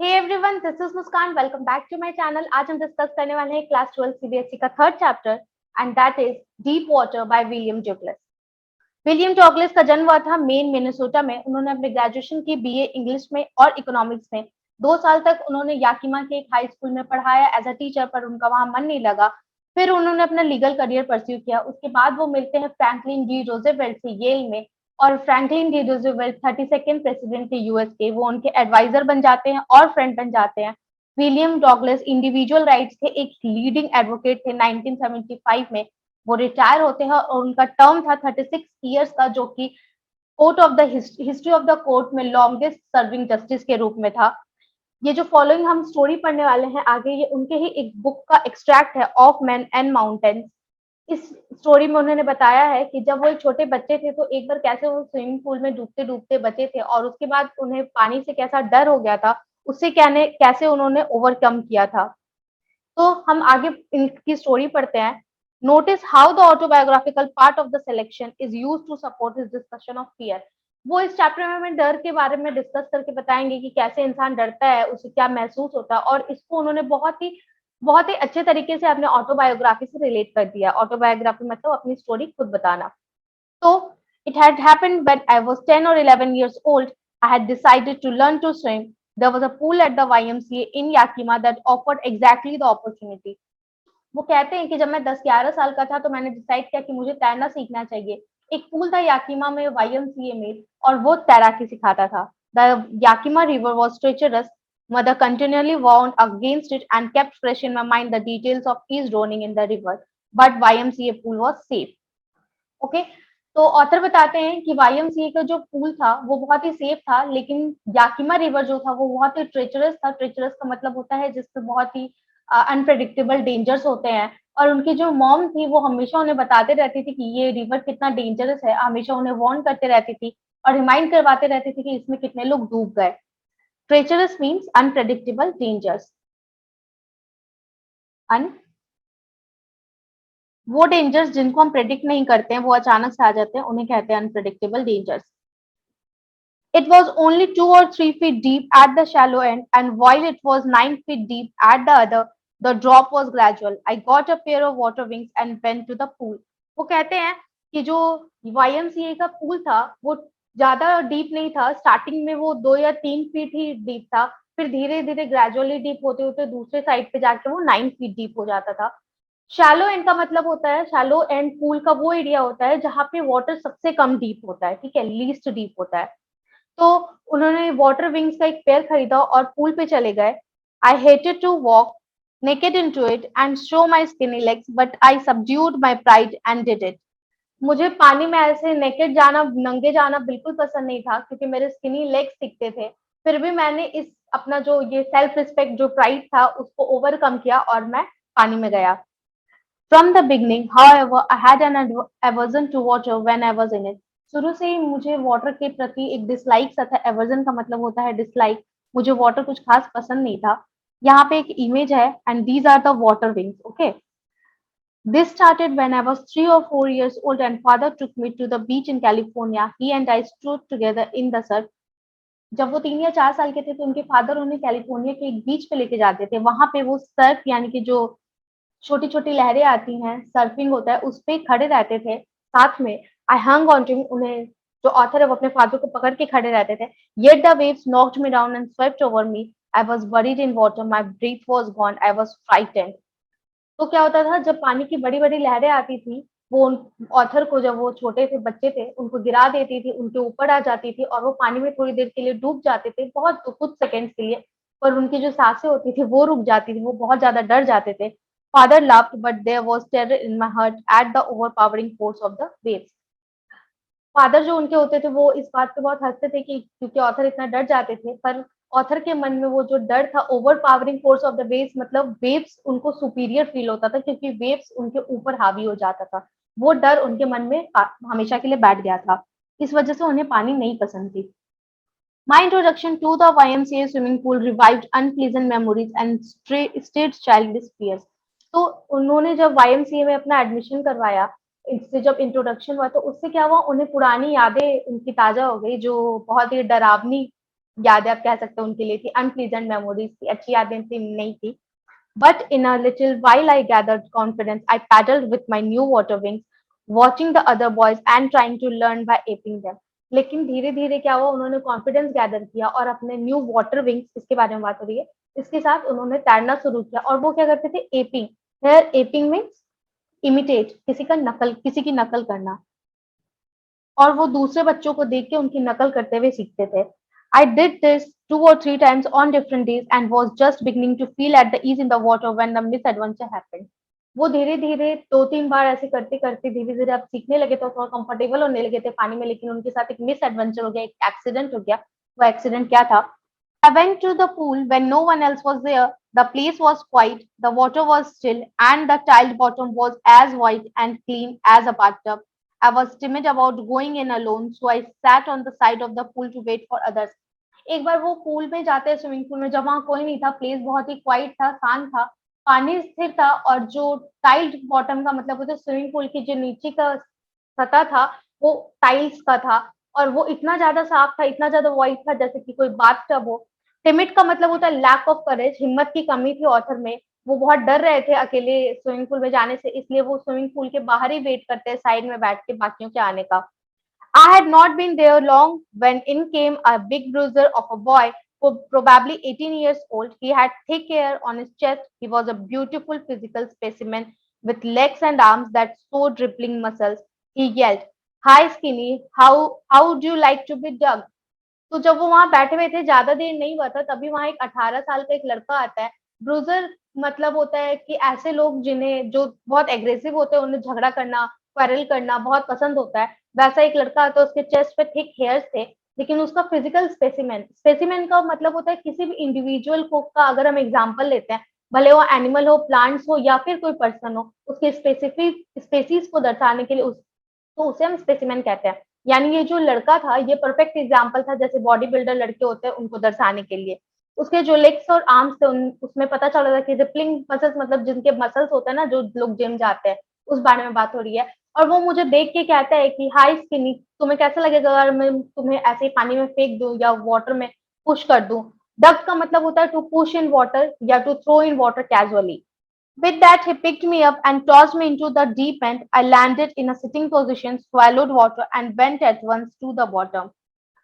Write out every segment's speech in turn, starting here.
Hey everyone, this is Muskan. Welcome back to my channel. आज हम discuss करने वाले हैं क्लास 12 सीबीएसई का third chapter and that is deep water by William Douglas. William Douglas का जन्म हुआ था मेन मिनेसोटा में। उन्होंने अपने ग्रेजुएशन की बीए इंग्लिश में और इकोनॉमिक्स में। 2 साल तक उन्होंने याकिमा के एक हाई स्कूल में पढ़ाया एज अ टीचर, पर उनका वहां मन नहीं लगा। फिर उन्होंने अपना लीगल करियर परस्यू किया। उसके बाद वो मिलते हैं फ्रैंकलिन डी रोजेवेल्ट से येल में। और फ्रैंकलिन डी रोजेवेल्ट 32nd प्रेसिडेंट थे यूएस के। वो उनके एडवाइजर बन जाते हैं और फ्रेंड बन जाते हैं। विलियम डगलस इंडिविजुअल राइट्स के एक लीडिंग एडवोकेट थे 1975 में। वो रिटायर होते हैं और उनका टर्म था 36 ईयर्स का, जो कि court of the history of the court में लॉन्गेस्ट सर्विंग जस्टिस के रूप में था। ये जो फॉलोइंग हम स्टोरी पढ़ने वाले हैं आगे, ये उनके ही एक बुक का एक्सट्रैक्ट है, ऑफ मैन एंड माउंटेन्स। इस स्टोरी में उन्होंने बताया है कि जब वो एक छोटे बच्चे थे तो एक बार कैसे वो स्विमिंग पूल में डूबते डूबते बचे थे और उसके बाद उन्हें पानी से कैसा डर हो गया था, उससे कैसे उन्होंने ओवरकम किया था। तो हम आगे इनकी स्टोरी पढ़ते हैं। Notice how the autobiographical part of the selection is use to support his discussion of fear. वो इस चैप्टर में हमें डर के बारे में डिस्कस करके बताएंगे कि कैसे इंसान डरता है, उसे क्या महसूस होता है, और इसको उन्होंने बहुत ही अच्छे तरीके से अपने ऑटोबायोग्राफी से रिलेट कर दिया। ऑटोबायोग्राफी मतलब अपनी स्टोरी खुद बताना। So it had happened when I was 10 or 11 years old. I had decided to learn to swim. There was a pool at the YMCA in Yakima that offered exactly the opportunity. वो कहते हैं कि जब मैं 10-11 साल का था तो मैंने डिसाइड किया कि मुझे तैरना सीखना चाहिए। एक पूल था याकिमा में, वाईएमसीए में, और वो तैराकी सिखाता था। The Yakima river was treacherous. Mother continuously warned against it and kept fresh in my mind the details of each drowning in the river, but YMCA pool was safe. Okay, तो author बताते हैं कि YMCA का जो pool था वो बहुत ही safe था, लेकिन याकिमा रिवर जो था वो बहुत ही ट्रेचरस था। ट्रेचरस का मतलब होता है जिसपे बहुत ही अनप्रेडिक्टेबल डेंजर्स होते हैं। और उनकी जो मॉम थी वो हमेशा उन्हें बताते रहती थी कि ये रिवर कितना डेंजरस है, हमेशा उन्हें वार्न करते रहती थी और रिमाइंड करवाते रहती थी कि इसमें कितने लोग डूब गए। Treacherous means unpredictable dangers. अन वो डेंजर्स जिनको हम प्रेडिक्ट नहीं करते हैं, वो अचानक से आ जाते हैं, उन्हें कहते हैं unpredictable dangers. It was only 2 or 3 feet deep at the shallow end, and while it was 9 feet deep at the other, the drop was gradual. I got a pair of water wings and went to the pool. वो कहते हैं कि जो YMCA का pool था वो ज्यादा deep नहीं था। स्टार्टिंग में वो 2 या 3 फीट ही डीप था, फिर धीरे धीरे ग्रेजुअली डीप होते होते दूसरे साइड पे जाके वो 9 फीट डीप हो जाता था। शैलो एंड का मतलब होता है, शैलो एंड पूल का वो एरिया होता है जहाँ पे वाटर सबसे कम डीप होता है, ठीक है, लीस्ट डीप होता है। तो उन्होंने वाटर विंग्स का एक पेयर खरीदा और पूल पे चले गए। I hated to walk naked into it and show my skinny legs, but I subdued my pride and did it. मुझे पानी में ऐसे नेकेड जाना, नंगे जाना बिल्कुल पसंद नहीं था क्योंकि मेरे स्किनी लेग्स दिखते थे। फिर भी मैंने इस अपना जो ये सेल्फ रिस्पेक्ट जो प्राइड था उसको ओवरकम किया और मैं पानी में गया। From the beginning, however, I had an aversion to water when I was in it. शुरू से ही मुझे वाटर के प्रति एक डिसलाइक सा था। एवर्जन का मतलब होता है डिसलाइक। मुझे वाटर कुछ खास पसंद नहीं था। यहाँ पे एक इमेज है and these are the water wings. Okay, this started when I was 3 or 4 years old and father took me to the beach in California. He and I stood together in the surf. जब वो 3 या 4 साल के थे तो उनके father उन्हें California के एक बीच पे लेके जाते थे। वहां पे वो सर्फ यानी कि जो छोटी छोटी लहरें आती हैं, सर्फिंग होता है, उस पे खड़े रहते थे साथ में। आई हंग ऑन टू, उन्हें जो ऑथर है वो अपने फादर को पकड़ के खड़े रहते थे। Yet the waves knocked me down and swept over me. I was buried in water, my breath was gone, I was frightened. तो क्या होता था, जब पानी की बड़ी बड़ी लहरें आती थी, वो ऑथर को, जब वो छोटे थे बच्चे थे, उनको गिरा देती थी, उनके ऊपर आ जाती थी और वो पानी में थोड़ी देर के लिए डूब जाते थे, बहुत कुछ सेकंड्स के लिए। पर उनकी जो सांसें होती थी वो रुक जाती थी, वो बहुत ज्यादा डर जाते थे। Father laughed, but there was terror in my heart at the overpowering force of the waves. Father जो उनके होते थे वो इस बात पे बहुत हंसते थे कि क्योंकि ऑथर इतना डर जाते थे, पर ऑथर के मन में वो जो डर था, over powering force of the waves, मतलब वेव्स उनको सुपीरियर फील होता था क्योंकि वेव्स उनके ऊपर हावी हो जाता था। वो डर उनके मन में हमेशा के लिए बैठ गया था। इस वजह से उन्हें पानी नहीं पसंद थी। My introduction to the YMCA swimming pool revived unpleasant memories and stayed childish fears. तो उन्होंने जब YMCA में अपना एडमिशन करवाया, इससे जब इंट्रोडक्शन हुआ तो उससे क्या हुआ, उन्हें पुरानी यादें उनकी ताजा हो गई जो बहुत ही डरावनी यादें आप कह सकते हो उनके लिए थी, अनप्लीजेंट मेमोरीज थी, अच्छी यादें थी नहीं थी। But in a little while I gathered confidence, I paddled with my new water wings, watching the other boys and trying to learn by aping them. लेकिन धीरे धीरे क्या हुआ, उन्होंने कॉन्फिडेंस गैदर किया और अपने न्यू वाटर विंग्स, इसके बारे में बात हो रही है, इसके साथ उन्होंने तैरना शुरू किया। और वो क्या करते थे, aping. Here aping means imitate, किसी की नकल करना। और वो दूसरे बच्चों को देख के उनकी नकल करते हुए सीखते थे। I did this 2 or 3 times on different days and was just beginning to feel at the ease in the water when the misadventure happened. वो धीरे-धीरे 2-3 बार ऐसे करते-करते धीरे-धीरे अब सीखने लगे थे, थोड़ा कंफर्टेबल होने लगे थे पानी में, लेकिन उनके साथ एक मिसएडवेंचर हो गया, एक एक्सीडेंट हो गया। वो एक्सीडेंट क्या था? I went to the pool when no one else was there. The place was quiet, the water was still, and the tiled bottom was as white and clean as a bathtub. I was timid about going in alone, so I sat on the side of the pool to wait for others. एक बार वो pool में जाते हैं, swimming pool में, जब वहाँ कोई नहीं था, प्लेस बहुत ही क्वाइट था, शांत था, पानी स्थिर था, और जो टाइल्ड बॉटम का मतलब होता है स्विमिंग पूल की जो नीचे का सतह था, वो टाइल्स का था, और वो इतना ज़्यादा साफ था, इतना ज़्यादा व्हाइट था जैसे कि कोई बाथटब हो। टिमिड का मतलब होता है लैक ऑफ करेज, हिम्मत की कमी थी ऑथर में। वो बहुत डर रहे थे अकेले स्विमिंग पूल में जाने से, इसलिए वो स्विमिंग पूल के बाहर ही वेट करते हैं साइड में बैठ के बाकियों के आने का। I had not been there long when in came a big bruiser of a boy who probably 18 years old. He had thick hair on his chest. He was a beautiful physical specimen with legs and arms that showed rippling muscles. He yelled, "Hi, skinny. How would you like to be dug?" तो जब वो वहाँ बैठे हुए थे, ज़्यादा देर नहीं हुआ था, तभी वहाँ एक 18 साल का एक लड़का आता है। ब्रूज़र मतलब होता है कि ऐसे लोग जिन्हें जो बहुत एग्रेसिव होते हैं, उन्हें झगड़ा करना, क्वारल करना बहुत पसंद होता है। वैसा एक लड़का आता है, उसके चेस्ट पे थिक हेयर्स थे, लेकिन उसका फिज़िकल स्पेसिमेन, स्पेसिमेन का मतलब होता है किसी भी इंडिविजुअल को का अगर हम एग्ज़ाम्पल लेते हैं, भले वो एनिमल हो, प्लांट्स हो या फिर कोई पर्सन हो, उसके स्पेसिफिक स्पेसीज़ को दर्शाने के लिए तो उसे हम स्पेसिमेन कहते हैं। यानी ये जो लड़का था, ये परफेक्ट एग्जाम्पल था, जैसे बॉडी बिल्डर लड़के होते हैं उनको दर्शाने के लिए। उसके जो लेग्स और आर्म्स थे उसमें पता चल रहा था कि रिपलिंग मसल्स मतलब जिनके मसल्स होते हैं ना, जो लोग जिम जाते हैं, उस बारे में बात हो रही है। और वो मुझे देख के कहता है कि हाय स्किनी, तुम्हें कैसा लगेगा अगर मैं तुम्हें ऐसे ही पानी में फेंक दूं या वाटर में पुश कर दूं। डक का मतलब होता है टू पुश इन वाटर या to throw in water casually. With that, he picked me up and tossed me into the deep end. I landed in a sitting position, swallowed water, and went at once to the bottom.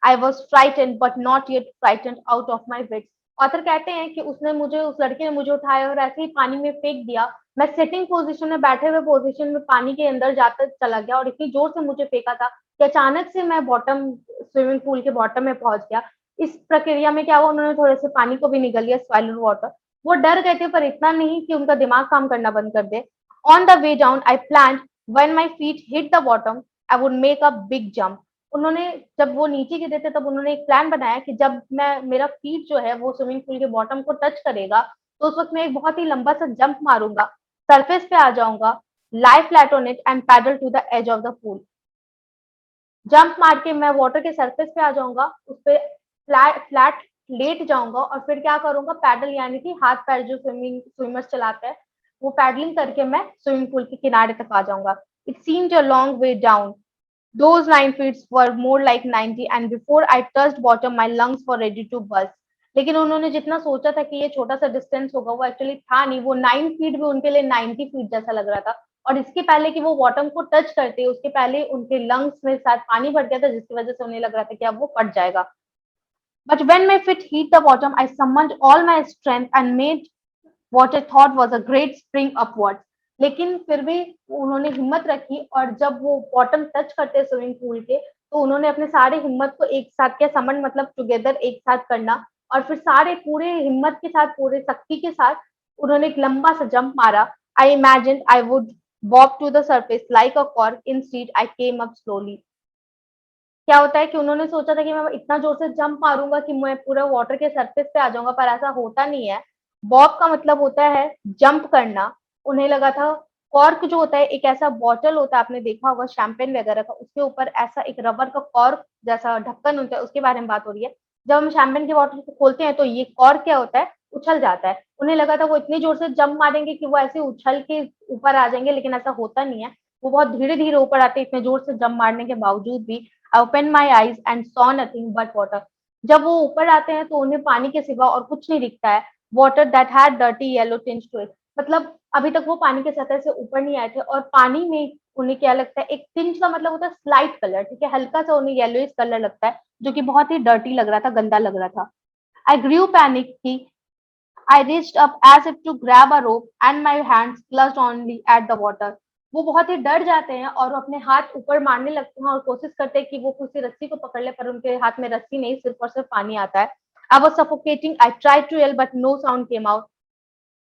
I was frightened, but not yet frightened out of my wits. Author कहते हैं कि उसने मुझे उस लड़के ने मुझे उठाया और ऐसे ही पानी में फेंक दिया। मैं सिटिंग पोजीशन में बैठे हुए पोजीशन में पानी के अंदर जाकर चला गया और इतनी जोर से मुझे फेंका था कि अचानक से मैं बॉटम स्विमिंग पूल के बॉटम में पहुंच गया। इस प्रक्रिया में क्या हुआ, उन्होंने थोड़े से पानी को भी निगल लिया, स्वैलोड वाटर। वो डर गए थे पर इतना नहीं कि उनका दिमाग काम करना बंद कर दे। On the way down I planned when my feet hit the bottom I would make a big jump. उन्होंने जब वो नीचे गिरे थे तब उन्होंने एक प्लान बनाया कि जब मैं मेरा फीट जो है वो स्विमिंग पूल के बॉटम को टच करेगा, तो उस वक्त मैं एक बहुत ही लंबा सा जंप मारूंगा, सरफेस पे आ जाऊंगा, lie flat on it and paddle to the edge of the pool. Jump मार के मैं वाटर के सरफेस पे आ जाऊंगा, उस पे फ्लैट फ्लैट लेट जाऊंगा और फिर क्या करूंगा, पैडल यानी कि हाथ पैर जो स्विमर्स चलाते हैं, वो पैडलिंग करके मैं स्विमिंग पूल के किनारे तक आ जाऊंगा। It seemed a long way down. Those 9 feet were more like 90 and before I touched bottom my lungs were ready to burst. लेकिन उन्होंने जितना सोचा था कि ये छोटा सा डिस्टेंस होगा वो एक्चुअली था नहीं। वो 9 फीट भी उनके लिए 90 फीट जैसा लग रहा था। और इसके पहले कि वो बॉटम को टच करते उसके पहले उनके लंग्स में शायद पानी भर गया था, जिसकी वजह से उन्हें लग रहा था कि अब वो फट जाएगा। But when my feet hit the bottom, I summoned all my strength and made what I thought was a great spring upwards. लेकिन फिर भी उन्होंने हिम्मत रखी और जब वो बॉटम टच करते स्विमिंग पूल के, तो उन्होंने अपने सारे हिम्मत को एक साथ किया, समन मतलब टुगेदर, एक साथ करना, और फिर सारे पूरे हिम्मत के साथ, पूरे शक्ति के साथ उन्होंने एक लंबा सा जंप मारा। I imagined I would bob to the surface like a cork. Instead, I came up slowly. क्या होता है कि उन्होंने सोचा था कि मैं इतना जोर से जंप मारूंगा कि मैं पूरा वाटर के सरफेस पे आ जाऊंगा, पर ऐसा होता नहीं है। बॉब का मतलब होता है जंप करना। उन्हें लगा था कॉर्क जो होता है एक ऐसा बॉटल होता है, आपने देखा होगा शैंपेन वगैरह का, उसके ऊपर ऐसा एक रबर का कॉर्क जैसा ढक्कन होता है, उसके बारे में बात हो रही है। जब हम शैंपेन की बॉटल को खोलते हैं तो ये कॉर्क क्या होता है, उछल जाता है। उन्हें लगा था वो इतनी जोर से जंप मारेंगे कि वो ऐसे उछल के ऊपर आ जाएंगे, लेकिन ऐसा होता नहीं है। वो बहुत धीरे धीरे ऊपर आते हैं, इतने जोर से जंप मारने के बावजूद भी। I opened my eyes and saw nothing but water. जब वो ऊपर आते हैं तो उन्हें पानी के सिवा और कुछ नहीं दिखता है। Water that had dirty yellow tinge to it, मतलब अभी तक वो पानी के सतह से ऊपर नहीं आए थे और पानी में उन्हें क्या लगता है, एक टिंज का मतलब होता है स्लाइट कलर, ठीक है, हल्का सा उन्हें येलोइश कलर लगता है, जो कि बहुत ही डर्टी लग रहा था, गंदा लग रहा था। आई ग्रू पैनिक की I reached up as if to grab a rope and my hands clutched only at the water. वो बहुत ही डर जाते हैं और अपने हाथ ऊपर मारने लगते हैं और कोशिश करते हैं कि वो किसी रस्सी को पकड़ ले, पर उनके हाथ में रस्सी नहीं, सिर्फ और सिर्फ पानी आता है। I was suffocating. I tried to yell but no sound came out.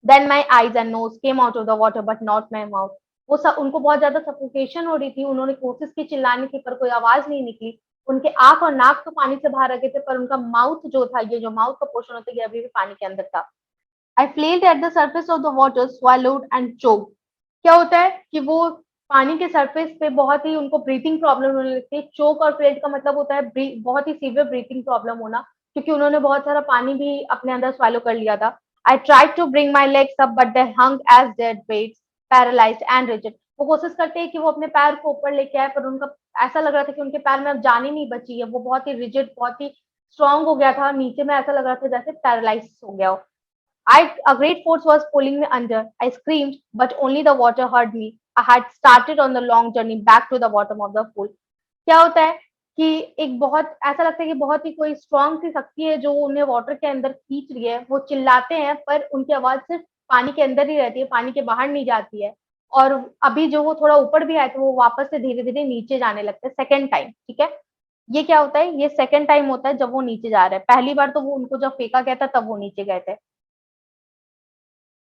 Then my eyes and nose came out of the water but not my mouth. वो सब उनको बहुत ज्यादा सफोकेशन हो रही थी, उन्होंने कोशिश की चिल्लाने की पर कोई आवाज नहीं निकली। उनके आंख और नाक तो पानी से बाहर आ गए थे, पर उनका माउथ जो था, ये जो माउथ का पोर्शन होता है, ये अभी भी पानी के अंदर था। I flailed at the surface of the water, swallowed and choked. क्या होता है कि वो पानी के सरफेस पे बहुत ही उनको ब्रीथिंग प्रॉब्लम होने लगती है। चोक और फ्लेट का मतलब होता है बहुत ही सीवियर ब्रीथिंग प्रॉब्लम होना, क्योंकि उन्होंने बहुत सारा पानी भी अपने अंदर स्वालो कर लिया था। I tried to bring my legs up but they hung as dead weights, paralysed and rigid. वो कोशिश करते हैं कि वो अपने पैर को ऊपर लेके आए, पर उनका ऐसा लग रहा था कि उनके पैर में अब जान ही नहीं बची है। वो बहुत ही रिजिड, बहुत ही स्ट्रांग हो गया था, नीचे में ऐसा लग रहा था जैसे पैरालाइज हो गया हो। A great force was pulling me under. I screamed, but only the water heard me. I had started on the long journey back to the bottom of the pool. क्या होता है कि एक बहुत ऐसा लगता है कि बहुत ही कोई स्ट्रांग सी शक्ति है जो उन्हें वाटर के अंदर खींच रही है। वो चिल्लाते हैं पर उनकी आवाज सिर्फ पानी के अंदर ही रहती है, पानी के बाहर नहीं जाती है। और अभी जो वो थोड़ा ऊपर भी आए थे, वो वापस से धीरे धीरे नीचे जाने लगते हैं सेकेंड टाइम, ठीक है। ये क्या होता है, ये सेकेंड टाइम होता है जब वो नीचे जा रहे हैं। पहली बार तो वो उनको जब फेंका गया था तब वो नीचे गए थे।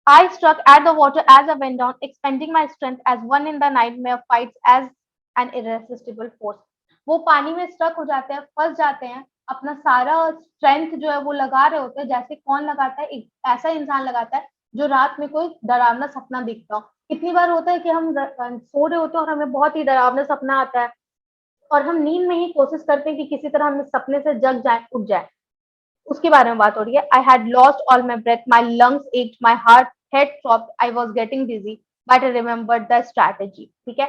I struck at the water as I went down, expending my strength as one in the nightmare fights as an irresistible force. वो पानी में स्ट्रक हो जाते हैं, फंस जाते हैं, अपना सारा स्ट्रेंथ जो है वो लगा रहे होते हैं, जैसे कौन लगाता है, एक ऐसा इंसान लगाता है जो रात में कोई डरावना सपना दिखता हो। कितनी बार होता है कि हम सो रहे होते हैं और हमें बहुत ही डरावना सपना आता है और हम नींद में ही कोशिश करते हैं कि किसी तरह हम इस सपने से जग जाए, उठ जाए। उसके बारे में बात हो रही है। I had lost all my breath, my lungs ached, my heart head throbbed, I was getting dizzy, but I remembered the strategy, ठीक है।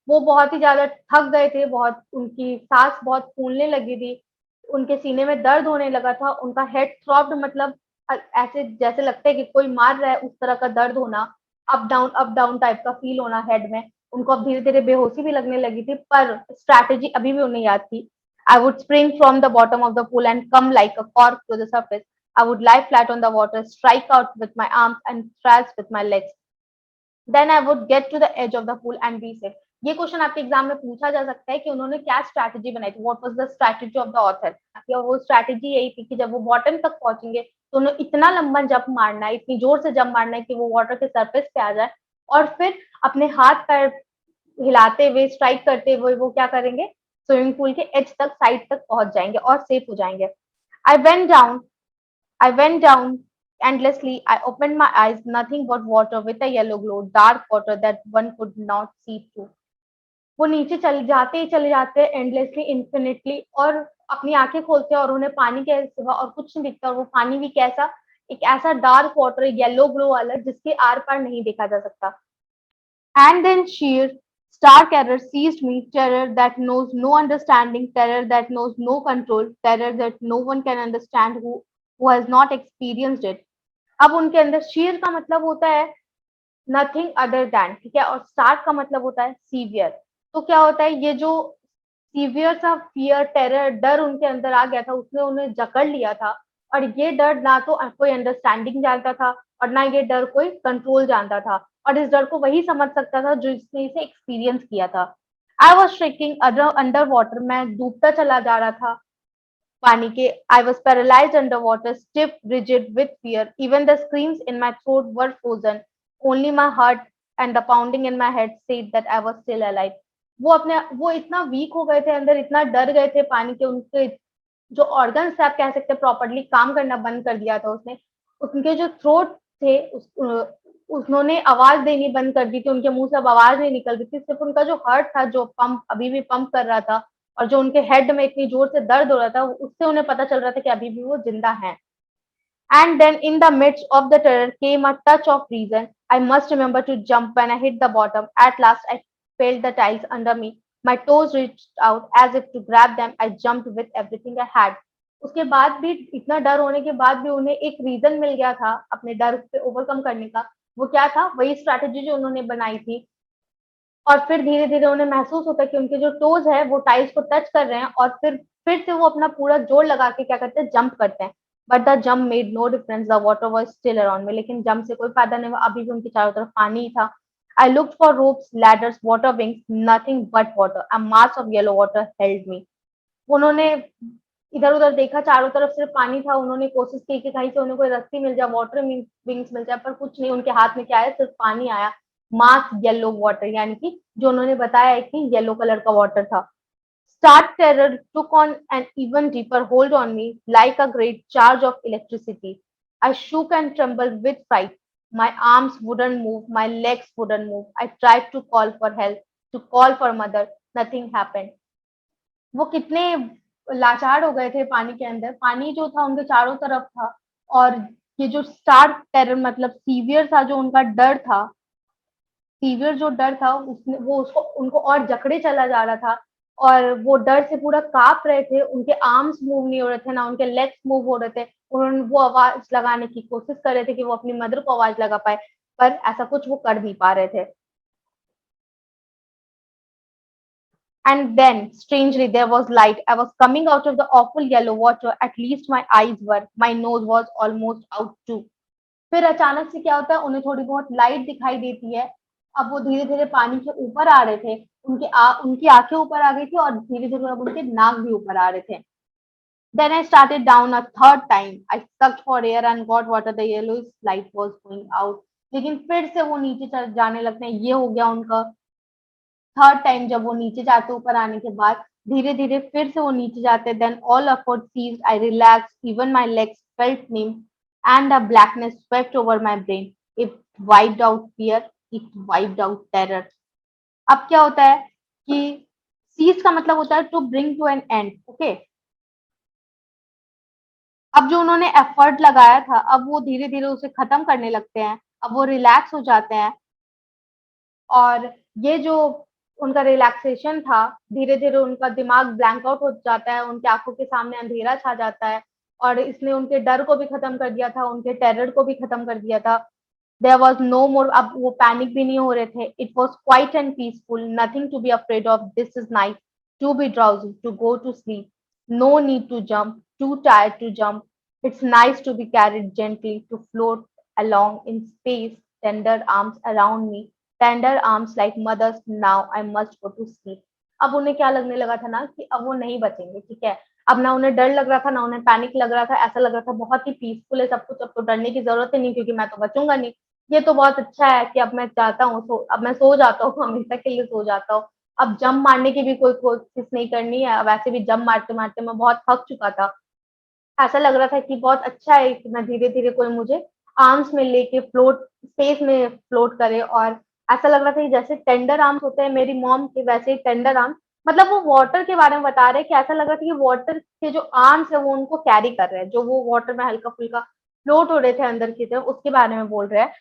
वो बहुत ही ज्यादा थक गए थे, बहुत उनकी सांस बहुत फूलने लगी थी, उनके सीने में दर्द होने लगा था, उनका हेड थ्रॉब्ड मतलब ऐसे जैसे लगता है कि कोई मार रहा है, उस तरह का दर्द होना, अप डाउन टाइप का फील होना हेड में। उनको अब धीरे धीरे बेहोशी भी लगने लगी थी, पर स्ट्रैटेजी अभी भी उन्हें याद थी। I would spring from the bottom of the pool and come like a cork to the surface. I would lie flat on the water, strike out with my arms and thrust with my legs. Then I would get to the edge of the pool and be safe. ये question आपके exam में पूछा जा सकता है कि उन्होंने क्या स्ट्रैटेजी बनाई थी, what was the strategy of the author. वो स्ट्रैटेजी यही थी कि जब वो बॉटम तक पहुंचेंगे तो उन्हें इतना लंबा जंप मारना है, इतनी जोर से जंप मारना है कि वो वाटर के सरफेस पे आ जाए और फिर अपने हाथ पैर हिलाते हुए, स्ट्राइक करते हुए वो क्या करेंगे, स्विमिंग पूल के एज तक, साइड तक पहुंच जाएंगे और सेफ हो जाएंगे। I went down I went down endlessly. I opened my eyes, nothing but water with a yellow glow, dark water that one could not see through. वो नीचे चले जाते हैं एंडलेसली, इंफिनिटली, और अपनी आंखें खोलते हैं और उन्हें पानी के सिवा और कुछ नहीं दिखता। और वो पानी भी कैसा, एक ऐसा डार्क वाटर, येलो ग्लो वाला, जिसके आर पार नहीं देखा जा सकता। And then sheer, stark terror seized me, terror that knows no understanding, terror that knows no control, terror that no one can understand who has not experienced it. अब उनके अंदर शीर का मतलब होता है नथिंग अदर दैन, ठीक है, और स्टार्क का मतलब होता है सीवियर। तो क्या होता है, ये जो सीवियर सा फियर, टेरर, डर उनके अंदर आ गया था, उसने उन्हें जकड़ लिया था। और ये डर ना तो कोई अंडरस्टैंडिंग जानता था और ना ये डर कोई कंट्रोल जानता था, और इस डर को वही समझ सकता था जो इसने इसे एक्सपीरियंस किया था। आई वॉज श्रिकिंग अंडर वाटर, मैं डूबता चला जा रहा था पानी के। I was paralysed under water, stiff, rigid with fear, even the screams in my throat were frozen, only my heart and the pounding in my head said that I was still alive. वो इतना week हो गए थे अंदर, इतना डर गए थे पानी के, उनके जो ऑर्गन्स थे आप कह सकते हैं प्रॉपरली काम करना बंद कर दिया था उसने। उनके जो थ्रोट थे उन्होंने आवाज देनी बंद कर दी थी, उनके मुंह से अब आवाज नहीं निकल रही थी, सिर्फ उनका जो हार्ट था जो पंप अभी भी पंप कर रहा था, और जो उनके हेड में इतनी जोर से दर्द हो रहा था, उससे उन्हें पता चल रहा था कि अभी भी वो जिंदा हैं। And then in the midst of the terror came a touch of reason. I must remember to jump when I hit the bottom. At last, I felt the tiles under me. My toes reached out as if to grab them. I jumped with everything I had. उसके बाद भी, इतना डर होने के बाद भी उन्हें एक रीजन मिल गया था अपने डर पे ओवरकम करने का। वो क्या था? वही स्ट्रैटेजी जो उन्होंने बनाई थी। और फिर धीरे-धीरे उन्हें महसूस होता है कि उनके जो टोज़ है वो टाइल्स को टच कर रहे हैं, और फिर से वो अपना पूरा जोर लगा के क्या करते हैं, जंप करते हैं। But the jump made no difference, the water was still around me. लेकिन जंप से कोई फ़ायदा नहीं हुआ, अभी भी उनके चारों तरफ पानी ही था। I looked for ropes, ladders, water wings, nothing but water. A mass of yellow water held मी। उन्होंने इधर-उधर देखा, चारों तरफ सिर्फ पानी था। उन्होंने कोशिश की कि कहीं से उन्हें कोई रस्सी मिल जाए, वाटर विंग्स मिल जाए, पर कुछ नहीं। उनके हाथ में क्या आया? सिर्फ पानी आया। मास येलो वाटर, यानी कि जो उन्होंने बताया है कि येलो कलर का वाटर था। Stark terror took on an even deeper hold on me, like a great charge of electricity. I shook and trembled with fright. My arms wouldn't move, my legs wouldn't move. I tried to call for help, to call for mother. Nothing happened. वो कितने लाचार हो गए थे पानी के अंदर। पानी जो था उनके चारों तरफ था, और ये जो स्टार्क टेरर मतलब सीवियर था जो उनका डर था, सीवियर जो डर था उसने वो उसको उनको और जकड़े चला जा रहा था, और वो डर से पूरा काँप रहे थे। उनके आर्म्स मूव नहीं हो रहे थे, ना उनके लेग्स मूव हो रहे थे। उन्होंने वो आवाज़ लगाने की कोशिश कर रहे थे कि वो अपनी मदर को आवाज़ लगा पाएँ, पर ऐसा कुछ वो कर नहीं पा रहे थे। And then, strangely, there was light. I was coming out of the awful yellow water. At least my eyes were. My nose was almost out too. फिर अचानक से क्या होता है, उन्हें थोड़ी बहुत लाइट दिखाई देती है। अब वो धीरे-धीरे पानी के ऊपर आ रहे थे। उनकी आँखें ऊपर आ गई थी, और धीरे-धीरे अब उनके नाक भी ऊपर आ रहे थे। Then I started down a third time. I sucked for air and got water. The yellowish light was going out. लेकिन फिर से वो नीचे चल जाने लगते हैं। ये हो गया उनका थर्ड टाइम। जब वो नीचे जाते ऊपर आने के बाद धीरे-धीरे फिर से वो नीचे जाते। Then all effort ceased. I relaxed. Even my legs felt numb and a blackness swept over my brain. It wiped out fear. It wiped out terror. अब क्या होता है कि cease का मतलब होता है to bring to an end. Okay? अब जो उन्होंने एफर्ट लगाया था, अब वो धीरे-धीरे उसे खत्म करने लगते हैं। अब वो रिलैक्स हो जाते हैं, और ये जो उनका रिलैक्सेशन था, धीरे-धीरे उनका दिमाग ब्लैंक आउट हो जाता है, उनकी आँखों के सामने अंधेरा छा जाता है, और इसने उनके डर को भी खत्म कर दिया था, उनके टेरर को भी खत्म कर दिया था। देयर वाज़ नो मोर, अब वो पैनिक भी नहीं हो रहे थे। It was quiet and peaceful, nothing to be afraid of, this is nice, to be drowsy, to go to sleep, no need to jump, too tired to jump, it's nice to be carried gently, to float along in space, tender arms around me, tender arms like mother's, now I must go to sleep. अब उन्हें क्या लगने लगा था ना कि अब वो नहीं बचेंगे, ठीक है। अब ना उन्हें डर लग रहा था, ना उन्हें पैनिक लग रहा था। ऐसा लग रहा था बहुत ही पीसफुल है सब कुछ, अब तो डरने की जरूरत ही नहीं, क्योंकि मैं तो बचूंगा नहीं। ये तो बहुत अच्छा है कि अब मैं चाहता हूँ, अब मैं सो जाता हूँ, हमेशा के लिए सो जाता हूँ। अब जंप मारने की भी कोई कोशिश नहीं करनी है। वैसे भी जंप मारते मारते मैं बहुत थक चुका था। ऐसा लग रहा था कि बहुत अच्छा है कि मैं धीरे-धीरे कोई मुझे आर्म्स में लेके स्पेस में फ्लोट करे, और ऐसा लग रहा था कि जैसे टेंडर आर्म्स होते हैं मेरी मॉम के, वैसे ही टेंडर आर्म्स, मतलब वो वाटर के बारे में बता रहे हैं कि ऐसा लग रहा था कि वाटर के जो आर्म्स है वो उनको कैरी कर रहे हैं, जो वो वाटर में हल्का-फुल्का फ्लोट हो रहे थे अंदर की तरफ, उसके बारे में बोल रहे हैं।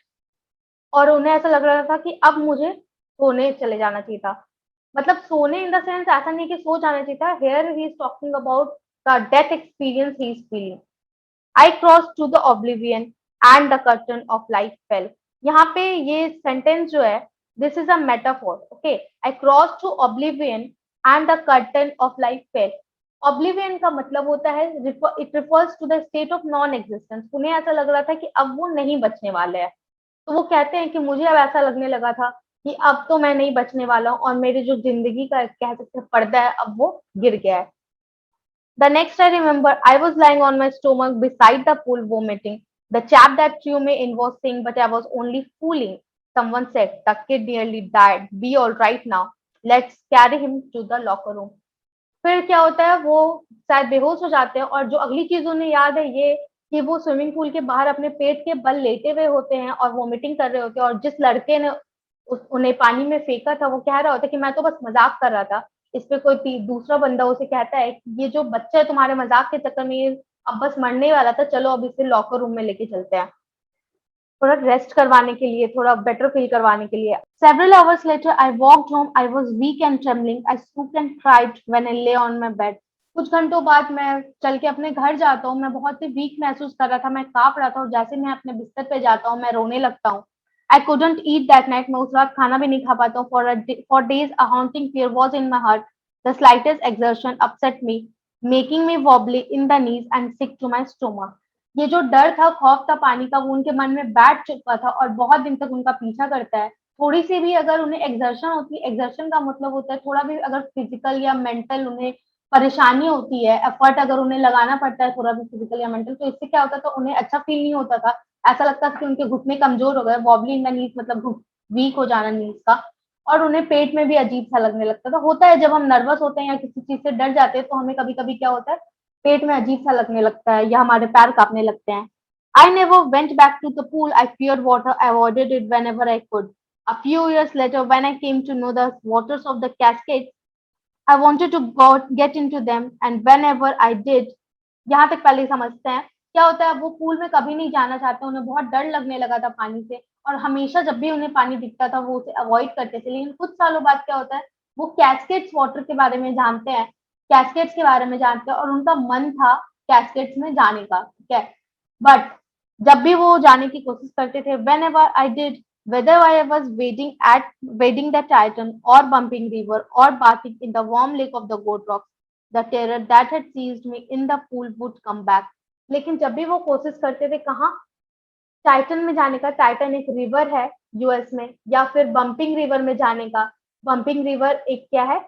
और उन्हें ऐसा लग रहा था कि अब मुझे सोने चले जाना चाहिए था। मतलब सोने इन द सेंस ऐसा नहीं कि सो जाना चाहिए था। Here he is talking about the death experience he is feeling. I crossed to the oblivion and the curtain of life fell. यहाँ पे ये सेंटेंस जो है, this is a metaphor, okay? I crossed to oblivion and the curtain of life fell. Oblivion का मतलब होता है, it refers to the state of non-existence. उन्हें ऐसा लग रहा था कि अब वो नहीं बचने वाले हैं। तो वो कहते हैं कि मुझे अब ऐसा लगने लगा था कि अब तो मैं नहीं बचने वाला हूँ, और मेरी जो जिंदगी का कह सकते हैं पर्दा है, अब वो गिर गया है। The next I remember, I was lying on my stomach beside the pool vomiting. The chap that threw me in was saying, but I was only fooling. Someone said, the kid nearly died. Be all right now. Let's carry him to the locker room. फिर क्या होता है, वो शायद बेहोश हो जाते हैं, और जो अगली चीज उन्हें याद है ये कि वो स्विमिंग पूल के बाहर अपने पेट के बल लेटे हुए होते हैं और वोमिटिंग कर रहे होते हैं, और जिस लड़के ने उन्हें पानी में फेंका था वो कह रहा होता है कि मैं तो बस मजाक कर रहा था। इस पे कोई दूसरा बंदा उसे कहता है कि ये जो बच्चा है तुम्हारे मजाक के चक्कर में ये अब बस मरने वाला था, चलो अब इसे लॉकर रूम में लेके चलते हैं, थोड़ा रेस्ट करवाने के लिए, थोड़ा बेटर फील करवाने के लिए। Several hours later, I walked home. I was weak and trembling. I spooked and cried when I lay on my bed. कुछ घंटों बाद मैं चल के अपने घर जाता हूँ, मैं बहुत ही वीक महसूस कर रहा था, मैं काँप रहा था और जैसे मैं अपने बिस्तर पे जाता हूँ, मैं रोने लगता हूँ। I couldn't eat that night, मैं उस रात खाना भी नहीं खा पाता हूँ। For days a haunting fear was in my heart, the slightest exertion upset me, making me wobbly in the knees and sick to my stomach. ये जो डर था, खौफ था पानी का, वो उनके मन में बैठ चुका था और बहुत दिन तक उनका पीछा करता है। थोड़ी सी भी अगर उन्हें एक्सर्शन होती है, एक्सर्शन का मतलब होता है थोड़ा भी अगर फिजिकल या मेंटल उन्हें परेशानी होती है, एफर्ट अगर उन्हें लगाना पड़ता है थोड़ा भी फिजिकल या मेंटल, तो इससे क्या होता है, तो उन्हें अच्छा फील नहीं होता था। ऐसा लगता था कि उनके घुटने कमजोर हो गए, वॉबली इन द नीज मतलब वीक हो जाना नीज का, और उन्हें पेट में भी अजीब सा लगने लगता था। होता है जब हम नर्वस होते हैं या किसी चीज से डर जाते हैं तो हमें कभी कभी क्या होता है, पेट में अजीब सा लगने लगता है या हमारे पैर कांपने लगते हैं। I never went back to the pool, I feared water, I avoided it whenever I could. A few years later, when I came to know the waters of the Cascades, I wanted to get into them, and whenever I did, यहाँ तक पहले समझते हैं क्या होता है, वो pool में कभी नहीं जाना चाहते, उन्हें बहुत डर लगने लगा था पानी से और हमेशा जब भी उन्हें पानी दिखता था वो उसे अवॉइड करते थे। लेकिन कुछ सालों बाद क्या होता है, वो कैस्केड्स वाटर के बारे में जानते हैं, कैस्केड्स के बारे में जानते हैं और उनका मन था कैस्केड्स में जाने का, ठीक है। बट जब भी वो जाने की कोशिश करते थे, whenever I did, whether I was wading the Titan or bumping river or bathing in the warm lake of the Goat Rocks, the terror that had seized me in the pool would come back. लेकिन जब भी वो कोशिश करते थे कहाँ, Titan में जाने का, टाइटन एक रिवर है यूएस में, या फिर बम्पिंग रिवर में जाने का। बम्पिंग रिवर एक क्या है,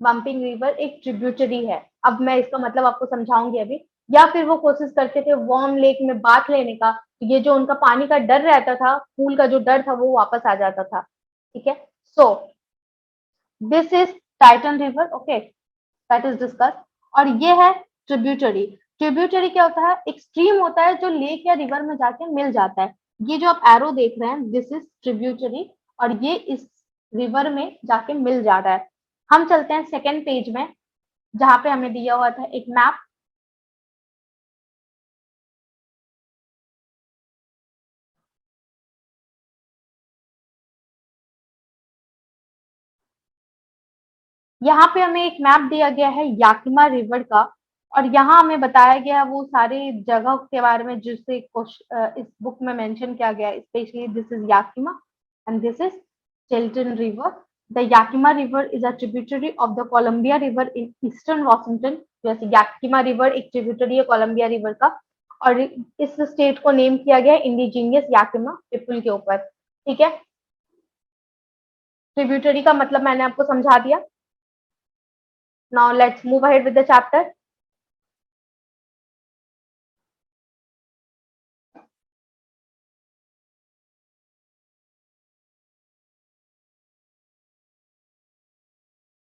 बम्पिंग रिवर एक ट्रिब्यूटरी है। अब मैं इसका मतलब आपको समझाऊंगी अभी। या फिर वो कोशिश करते थे वार्म लेक में बाथ लेने का, तो ये जो उनका पानी का डर रहता था, पूल का जो डर था वो वापस आ जाता था, ठीक है। So this is Titan river, okay, that is discuss. और ये है ट्रिब्यूटरी। ट्रिब्यूटरी क्या होता है, एक स्ट्रीम होता है जो लेक या रिवर में जाके मिल जाता है। ये जो आप एरो देख रहे हैं, दिस इज ट्रिब्यूटरी, और ये इस रिवर में जाके मिल जा रहा है। हम चलते हैं सेकेंड पेज में, जहाँ पे हमें दिया हुआ था एक मैप। यहाँ पे हमें एक मैप दिया गया है याकिमा रिवर का, और यहाँ हमें बताया गया है वो सारे जगह के बारे में जिसे इस बुक में मेंशन किया गया है। Specially this is Yakima and this is Chilton river. The Yakima river is a tributary of the Columbia river in eastern Washington. जैसे याकिमा रिवर एक ट्रिब्यूटरी है कोलंबिया रिवर का, और इस स्टेट को नेम किया गया इंडिजीनियस याकिमा पीपल के ऊपर, ठीक है। ट्रिब्यूटरी का मतलब मैंने आपको समझा दिया। Now let's move ahead with the chapter.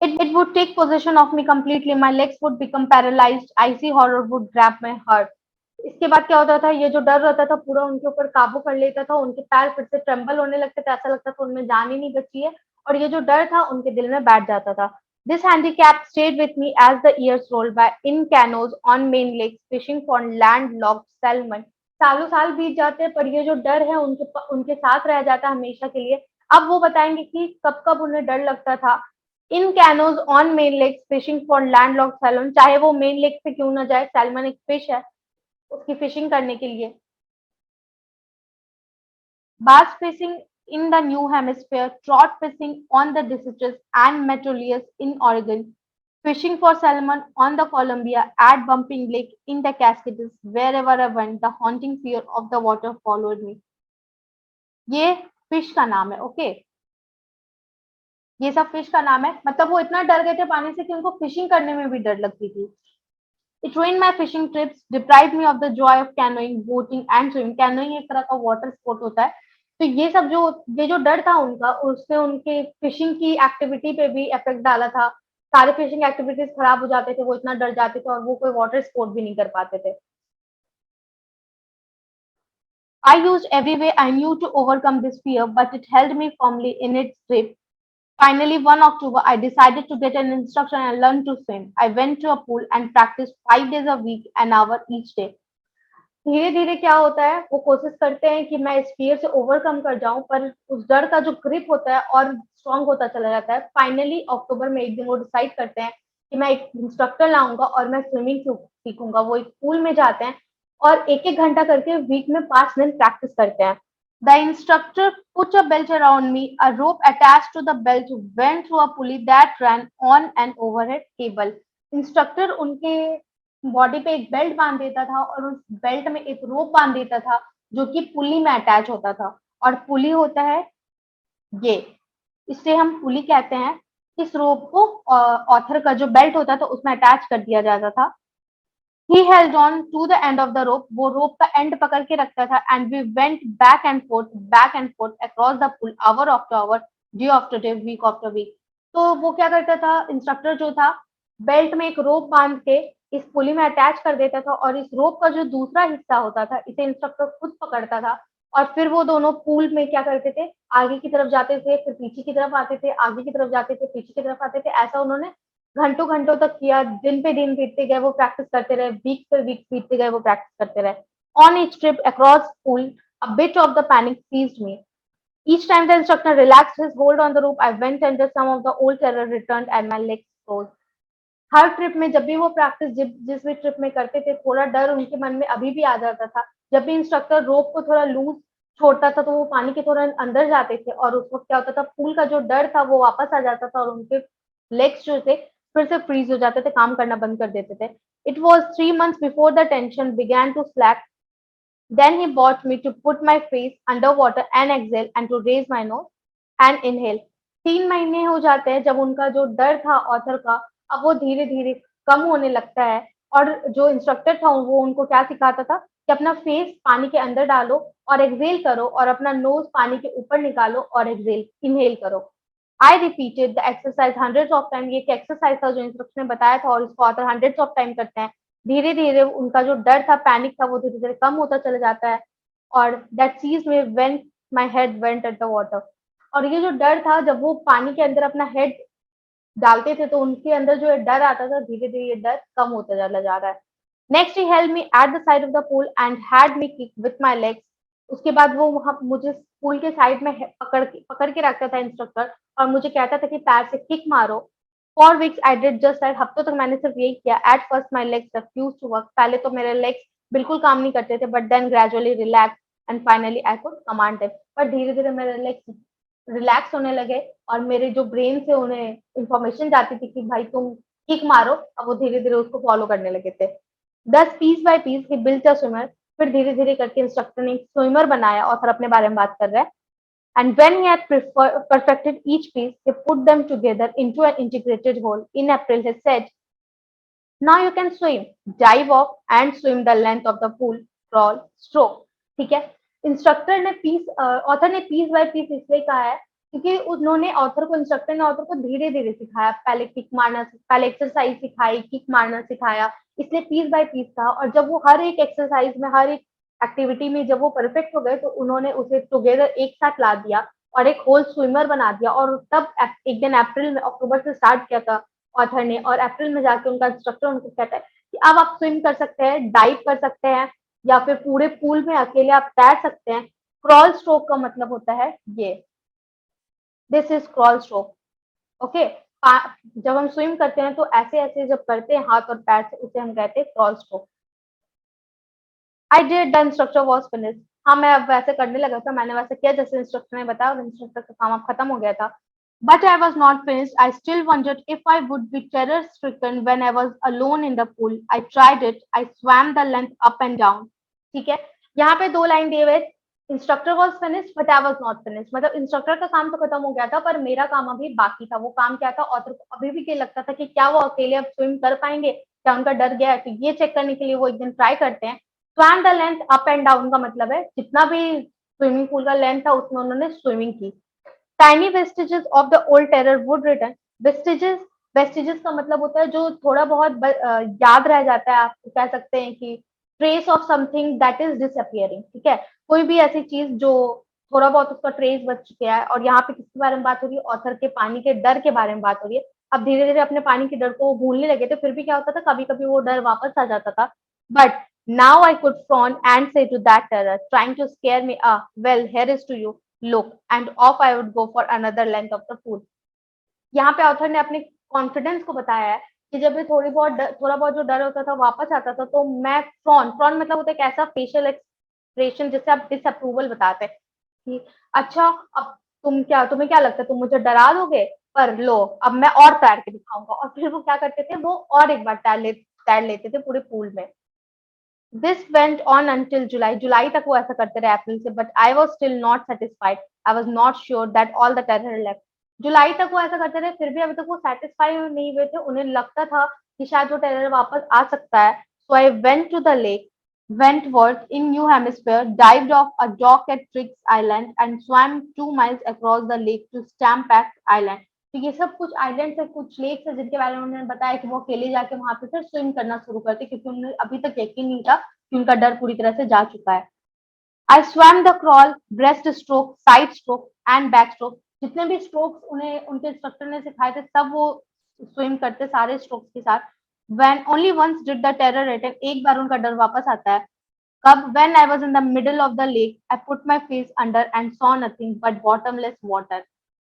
It would take possession of me completely. My legs would become paralyzed. Icy horror would grab my heart. इसके बाद क्या होता था, ये जो डर रहता था पूरा उनके ऊपर काबू कर लेता था, उनके पैर फिर से ट्रेम्बल होने लगते थे, ऐसा लगता था उनमें जान ही नहीं बची है, और ये जो डर था उनके दिल में बैठ जाता था। This handicap stayed with me as the years rolled by in canoes on main lakes fishing for landlocked salmon. सालों साल बीत जाते हैं पर ये जो डर है उनके उनके साथ रह जाता है हमेशा के लिए। अब वो बताएंगे कि कब कब उन्हें डर लगता था। In canoes on Maine lakes fishing for landlocked salmon, चाहे वो मेन लेक पे क्यों ना जाए, सैल्मन एक फिश है, उसकी फिशिंग करने के लिए। Bass fishing in the new hemisphere, trout fishing on the district and Metolius in Oregon, fishing for salmon on the Columbia at Bumping Lake in the Cascades. Wherever I went, the haunting fear of the water followed me. ये fish का नाम है, okay. ये सब fish का नाम है, मतलब वो इतना डर गए थे पानी से कि उनको फिशिंग करने में भी डर लगती थी। It ruined my fishing trips, deprived me of the joy of canoeing, boating and swimming. Canoeing एक तरह का वाटर स्पोर्ट होता है। तो ये सब जो ये जो डर था उनका, उसने उनके फिशिंग की एक्टिविटी पे भी इफेक्ट डाला था। सारे फिशिंग एक्टिविटीज खराब हो जाते थे, वो इतना डर जाते थे और वो कोई वाटर स्पोर्ट भी नहीं कर पाते थे। I used every way I knew to overcome this fear, but it held me firmly in its grip. Finally, one October, I decided to get an instruction and learn to swim. I went to a pool and practiced 5 days a week, an hour each day. धीरे धीरे क्या होता है, वो कोशिश करते हैं कि मैं इस फियर से ओवरकम कर जाऊं, पर उस डर का जो ग्रिप होता है और स्ट्रांग होता चला जाता है। फाइनली अक्टूबर में एक दिन वो डिसाइड करते हैं कि मैं एक इंस्ट्रक्टर लाऊंगा और मैं स्विमिंग सीखूंगा। वो एक पूल में जाते हैं और एक एक घंटा करके वीक में 5 दिन प्रैक्टिस करते हैं। The instructor put a belt around me, a rope attached to the belt went through a pulley that run on an overhead cable. Instructor उनके बॉडी पे एक बेल्ट बांध देता था और उस बेल्ट में एक रोप बांध देता था जो कि पुली में अटैच होता था। और पुली होता है ये, इसे हम पुली कहते हैं। इस रोप को ऑथर का जो बेल्ट होता था उसमें अटैच कर दिया जाता था। He held on to the end of the rope. वो रोप का एंड पकड़ के रखता था and we went back and forth across the pool hour after hour, day after day, week after week. तो वो क्या करता था, इंस्ट्रक्टर जो था बेल्ट में एक रोप बांध के इस पुली में अटैच कर देता था और इस रोप का जो दूसरा हिस्सा होता था इसे इंस्ट्रक्टर खुद पकड़ता था और फिर वो दोनों पूल में क्या करते थे, आगे की तरफ जाते थे, फिर पीछे की तरफ आते थे, आगे की तरफ जाते थे, पीछे की तरफ आते थे। ऐसा उन्होंने घंटों घंटों तक किया, दिन पे दिन बीतते गए, वो प्रैक्टिस करते रहे, वीक पे वीक बीतते गए, वो प्रैक्टिस करते रहे। On each trip across pool a bit of the panic seized me. Each time the instructor relaxed his hold on the rope, I went under, some of the old terror returned and my legs froze. Her trip में जब भी वो practice जिस भी trip में करते थे, थोड़ा डर उनके मन में अभी भी आ जाता था। जब भी इंस्ट्रक्टर रोप को थोड़ा लूज छोड़ता था तो वो पानी के थोड़ा अंदर जाते थे और उस वक्त क्या होता था, पूल का जो डर था वो वापस आ जाता था और उनके लेग्स जो थे फिर से फ्रीज हो जाते थे, काम करना बंद कर देते थे। It was 3 months before the tension began to slack, then he bought me to put my face underwater and exhale and to raise my nose and inhale. 3 महीने हो जाते हैं जब उनका जो डर था ऑथर का, अब वो धीरे धीरे कम होने लगता है। और जो इंस्ट्रक्टर था वो उनको क्या सिखाता था कि अपना फेस पानी के अंदर डालो और एक्सेल करो और अपना नोज पानी के ऊपर निकालो और एक्सेल इनहेल करो। I repeated the exercise hundreds of time. ये एक एक्सरसाइज था जो इंस्ट्रक्टर ने बताया था और इसको ऑथर हंड्रेड्स ऑफ टाइम करते हैं। धीरे धीरे उनका जो डर था, पैनिक था, वो धीरे धीरे कम होता चला जाता है। और दैट सीज में when my head went at the water. और ये जो डर था जब वो पानी के अंदर अपना हेड डालते थे तो उनके अंदर जो डर आता था, धीरे धीरे ये डर कम होता चला जा रहा है। Next he held me at the side of the pool and had me kick with my legs. उसके बाद वो वहां मुझे पूल के साइड में पकड़ के रखता था इंस्ट्रक्टर और मुझे कहता था कि पैर से किक मारो। For weeks I did just that. हफ्तों तक मैंने सिर्फ यही किया। At first my legs refuse to work. पहले तो मेरे लेग्स बिल्कुल काम नहीं करते थे, but then gradually relax and finally I could command them. पर धीरे धीरे मेरे लेग्स रिलैक्स होने लगे और मेरे जो ब्रेन से उन्हें इंफॉर्मेशन जाती थी कि भाई तुम किक मारो, अब वो धीरे धीरे उसको फॉलो करने लगे थे। Thus piece by piece he built a swimmer. फिर धीरे धीरे करके इंस्ट्रक्टर ने एक स्विमर बनाया। ऑथर अपने बारे में बात कर रहा है। And when he had perfected each piece, he put them together into an integrated whole. In April, he said, now you can swim, dive off and swim the length of the pool, crawl, stroke. ठीक है। Instructor ने piece author ने piece by piece इसलिए कहा है क्योंकि उन्होंने author को इंस्ट्रक्टर ने ऑथर को धीरे धीरे सिखाया। पहले किक मारना, पहले एक्सरसाइज सिखाई, किक मारना सिखाया, इसलिए पीस बाय पीस था। और जब वो हर एक एक्सरसाइज में, हर एक एक्टिविटी में जब वो परफेक्ट हो गए तो उन्होंने उसे टुगेदर एक साथ ला दिया और एक होल स्विमर बना दिया। और तब एक दिन अप्रैल में, अक्टूबर से स्टार्ट किया था ऑथर ने, और अप्रैल में जाके उनका इंस्ट्रक्टर उनको कहता है कि अब आप स्विम कर सकते हैं, डाइव कर सकते हैं या फिर पूरे पूल में अकेले आप तैर सकते हैं। क्रॉल स्ट्रोक का मतलब होता है ये, this is crawl stroke. Okay. जब हम स्विम करते हैं तो ऐसे ऐसे जब करते हैं हाथ और पैर से, उसे हम कहते हैं crawl stroke. I did the instructor was finish. हाँ, मैं अब वैसे करने लगा था, मैंने वैसे किया जैसे इंस्ट्रक्टर ने बताया और इंस्ट्रक्टर का काम अब खत्म हो गया था। But I was not finished. I still wondered if I would be terror stricken when I was alone in the pool. I tried it. I swam the length up and down. ठीक है। यहाँ पे 2 line दिए हुए, instructor was finish but I was not finish. मतलब instructor का काम तो खत्म हो गया था पर मेरा काम अभी बाकी था। वो काम क्या था, ऑथर को अभी भी क्या लगता था कि क्या वो अकेले अब स्विम कर पाएंगे, क्या उनका डर गया है। तो ये चेक करने के लिए वो एक दिन ट्राई करते हैं। Swum the length up and down का मतलब है जितना भी स्विमिंग पूल का लेंथ था उसमें उन्होंने स्विमिंग की। Tiny vestiges of the old terror would return. Vestiges, vestiges का मतलब होता है जो थोड़ा बहुत याद रह जाता है। आप कह सकते हैं कि trace of something that is disappearing. ठीक है। कोई भी ऐसी चीज जो थोड़ा बहुत उसका ट्रेस बच गया है। और यहाँ पे किसके बारे में बात हो रही है, ऑथर के पानी के डर के बारे में बात हो रही है। अब धीरे धीरे अपने पानी के डर को वो भूलने लगे थे, फिर भी क्या होता था, कभी कभी वो डर वापस आ जाता था। But now I could frown and say to that terror trying to scare me, ah, well, here is to you, look, and off I would go for another length of the pool. यहाँ पे author ने अपने confidence को बताया है कि जब भी थोड़ा बहुत जो डर होता था वापस आता था, तो मैं फ्रॉन मतलब होता है एक ऐसा फेशियल एक्सप्रेशन जिससे आप डिसअप्रूवल बताते हैं कि अच्छा, अब तुम्हें क्या लगता है, तुम मुझे डरा दोगे, पर लो अब मैं और तैर के दिखाऊंगा। और फिर वो क्या करते थे, वो और एक बार तैर लेते थे पूरे पूल में। दिस वेंट ऑन अंटिल जुलाई तक वो ऐसा करते रहे अप्रैल से, but I was still not satisfied. I was not sure that all the terror left. जुलाई तक वो ऐसा करते रहे, फिर भी अभी तक वो सेटिस्फाई नहीं हुए थे। उन्हें लगता था कि शायद वो टेरर वापस आ सकता है। So I went to the lake Wentworth in New Hampshire, dived off a dock at Triggs Island, and swam 2 miles across the lake to Stampede Island. तो ये सब कुछ आइलैंड है, कुछ लेक्स है जिनके बारे में उन्होंने बताया कि वो अकेले जाके वहां पे फिर स्विम करना शुरू करते, क्योंकि उन्हें अभी तक यकीन नहीं था कि उनका डर पूरी तरह से जा चुका है। आई swum the crawl, breast stroke, side stroke and back stroke. जितने भी स्ट्रोक्स उन्हें उनके इंस्ट्रक्टर ने सिखाए थे सब वो स्विम करते सारे स्ट्रोक्स के साथ। When only once did the terror return, एक बार उनका डर वापस आता है। कब? When I was in the middle of the lake, I put my face under and saw nothing but bottomless water.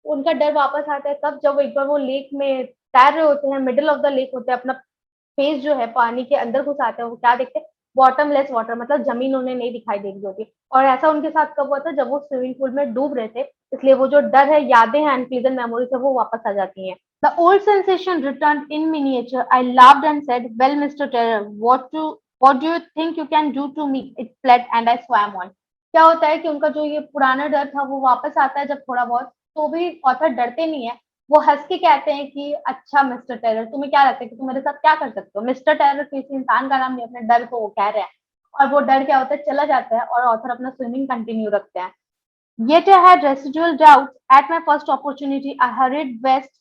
उनका डर वापस आता है तब जब एक बार वो लेक में तैर रहे होते हैं, मिडिल ऑफ द लेक होते हैं, अपना फेस जो है पानी के अंदर घुसाते हैं, वो क्या देखते हैं? बॉटमलेस वाटर, मतलब जमीन उन्हें नहीं दिखाई दे रही होती। और ऐसा उनके साथ कब हुआ था? जब वो स्विमिंग पूल में डूब रहे थे। इसलिए वो जो डर है, यादें हैं, अनप्लीजेंट मेमोरीज है, वो वापस आ जाती हैं। The old sensation returned in miniature. I laughed and said, "Well, Mr. Terror, what do you think you can do to me?" It fled and I swam on. क्या होता है कि उनका जो ये पुराना डर था वो वापस आता है जब थोड़ा बहुत, तो भी ऑथर डरते नहीं है। वो हंस के कहते हैं कि अच्छा मिस्टर टेरर, तुम्हें क्या लगता है कि तुम मेरे साथ क्या कर सकते हो? मिस्टर टेरर किसी इंसान का नाम नहीं, अपने डर को वो कह रहे हैं। और वो डर क्या होता है, चला जाता है और ऑथर अपना स्विमिंग कंटिन्यू रखते हैं। Yet I had residual doubts. At my first opportunity, I hurried west,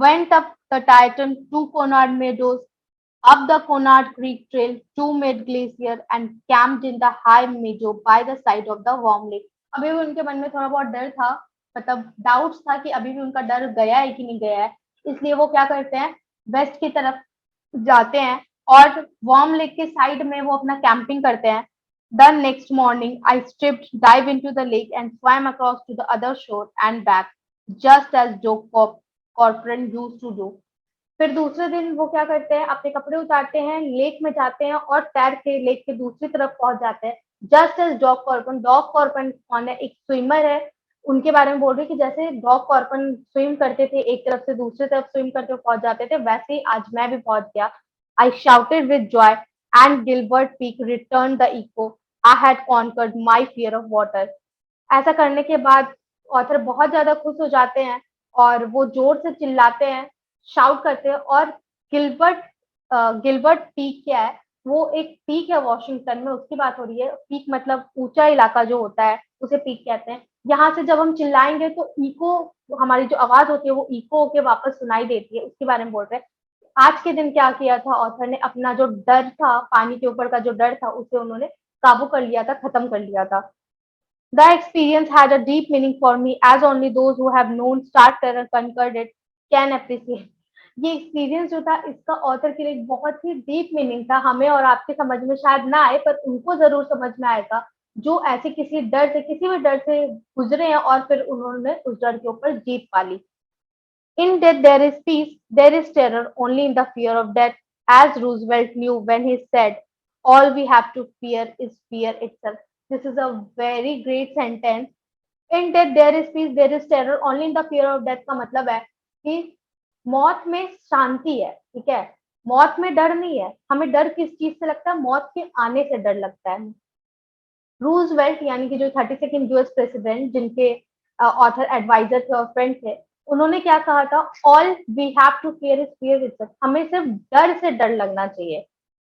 went up the Titan to Conard Meadows, up the Conard Creek Trail to Mid Glacier, and camped in the high meadow by the side of the warm lake. अभी भी उनके मन में थोड़ा बहुत डर था, मतलब डाउट्स था कि अभी भी उनका डर गया है कि नहीं गया है। इसलिए वो क्या करते हैं, वेस्ट की तरफ जाते हैं और वार्म लेक के साइड में वो अपना कैंपिंग करते हैं। The next morning, I stripped, dived into the lake, and swam across to the other shore and back, just as Joe Corcoran used to do. फिर दूसरे दिन वो क्या करते हैं, अपने कपड़े उतारते हैं, लेक में जाते हैं और तैर के लेक के दूसरी तरफ पहुंच जाते हैं। जस्ट एज डॉग कॉर्पन कौन है? एक स्विमर है। उनके बारे में बोल रही कि जैसे डॉग कॉर्पन स्विम करते थे, एक तरफ से दूसरी तरफ स्विम करके पहुंच जाते थे, वैसे ही आज मैं भी पहुंच गया। I shouted with joy and Gilbert Peak return the echo. I had conquered my fear of water. ऐसा करने के बाद ऑथर बहुत ज्यादा खुश हो जाते हैं और वो जोर से चिल्लाते हैं, शाउट करते हैं। और गिलबर्ट गिलबर्ट पीक क्या है? वो एक पीक है वॉशिंगटन में, उसकी बात हो रही है। पीक मतलब ऊंचा इलाका जो होता है उसे पीक कहते हैं। यहाँ से जब हम चिल्लाएंगे तो इको, हमारी जो आवाज होती है वो इको होके वापस सुनाई देती है, उसके बारे में बोल रहे हैं। आज के दिन क्या किया था ऑथर ने, अपना जो डर था, पानी के ऊपर का जो डर था, उसे उन्होंने काबू कर लिया था, खत्म कर लिया था। The experience had a deep meaning for me, as only those who have known Stark Terror conquered it can appreciate. ये एक्सपीरियंस जो था इसका ऑथर के लिए एक बहुत ही डीप मीनिंग था। हमें और आपके समझ में शायद ना आए, पर उनको जरूर समझ में आएगा जो ऐसे किसी डर से, किसी भी डर से गुजरे हैं और फिर उन्होंने उस डर के ऊपर जीत पा ली। In death there is peace, there is terror only in the fear of death, as Roosevelt knew when he said, "All we have to fear is fear itself." This is a very great sentence. In death there is peace, there is terror only in the fear of death का मतलब है कि मौत में शांति है, ठीक है? मौत में डर नहीं है। हमें डर किस चीज से लगता है? मौत के आने से डर लगता है। रूजवेल्ट यानी कि जो 32nd यूएस प्रेसिडेंट, जिनके ऑथर एडवाइजर थे और फ्रेंड थे, उन्होंने क्या कहा था? All we have to fear is fear itself. हमें सिर्फ डर से डर लगना चाहिए,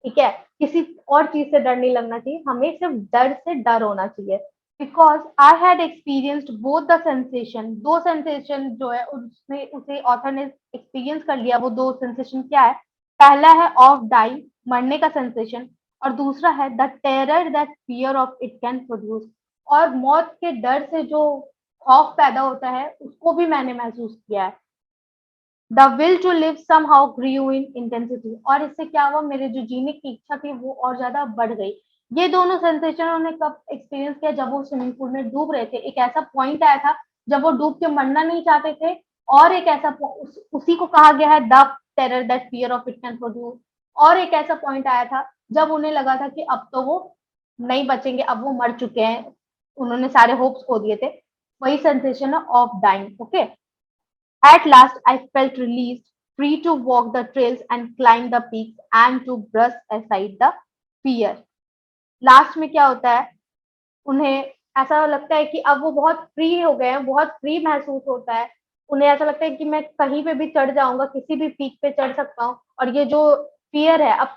ठीक है? किसी और चीज से डर नहीं लगना चाहिए, हमें सिर्फ डर से डर होना चाहिए। Because I had experienced both the sensation. दो सेंसेशन जो है उसने उसे ऑथर ने एक्सपीरियंस कर लिया। वो दो सेंसेशन क्या है? पहला है ऑफ डाइंग, मरने का सेंसेशन, और दूसरा है the terror that fear of it can produce. और मौत के डर से जो खौफ पैदा होता है उसको भी मैंने महसूस किया है। The will to live somehow grieve in intensity. और इससे क्या हुआ, मेरे जो जीने की इच्छा थी वो और ज्यादा बढ़ गई। ये दोनों सेंसेशन उन्होंने कब एक्सपीरियंस किया? जब वो स्विमिंग पूल में डूब रहे थे। एक ऐसा पॉइंट आया था जब वो डूब के मरना नहीं चाहते थे, और एक ऐसा उसी को कहा गया है the terror that fear of it can produce. और एक ऐसा पॉइंट आया था जब उन्हें लगा था कि अब तो वो नहीं बचेंगे, अब वो मर चुके हैं, उन्होंने सारे होप्स खो दिए थे, वही sensation of dying. Okay, at last I felt released, free to walk the trails and climb the peaks and to brush aside the fear. Last में क्या होता है, उन्हें ऐसा लगता है कि अब वो बहुत फ्री हो गए हैं, बहुत फ्री महसूस होता है. उन्हें ऐसा लगता है कि मैं कहीं पे भी चढ़ जाऊंगा, किसी भी पीक पे चढ़ सकता हूँ, और ये जो फियर है, अब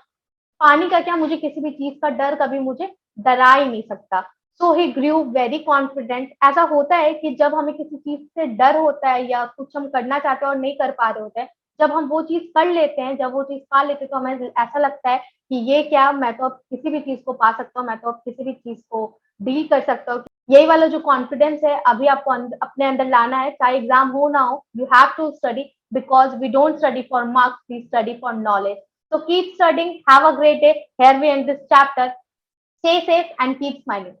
पानी का क्या, मुझे किसी भी चीज का डर कभी मुझे डरा ही नहीं सकता. सो ही ग्रू वेरी कॉन्फिडेंट. ऐसा होता है कि जब हमें किसी चीज से डर होता है या कुछ हम करना चाहते हैं और नहीं कर पा रहे होते हैं, जब हम वो चीज कर लेते हैं, जब वो चीज पा लेते हैं, तो हमें ऐसा लगता है कि ये क्या, मैं तो अब किसी भी चीज को पा सकता हूँ, मैं तो अब किसी भी चीज को डील कर सकता हूँ. यही वाला जो कॉन्फिडेंस है अभी आपको अपने अंदर लाना है, चाहे एग्जाम हो ना हो. You have to study because we don't study for marks, we study for knowledge. So keep studying. Have a great day. Here we end this chapter. Stay safe and keep smiling.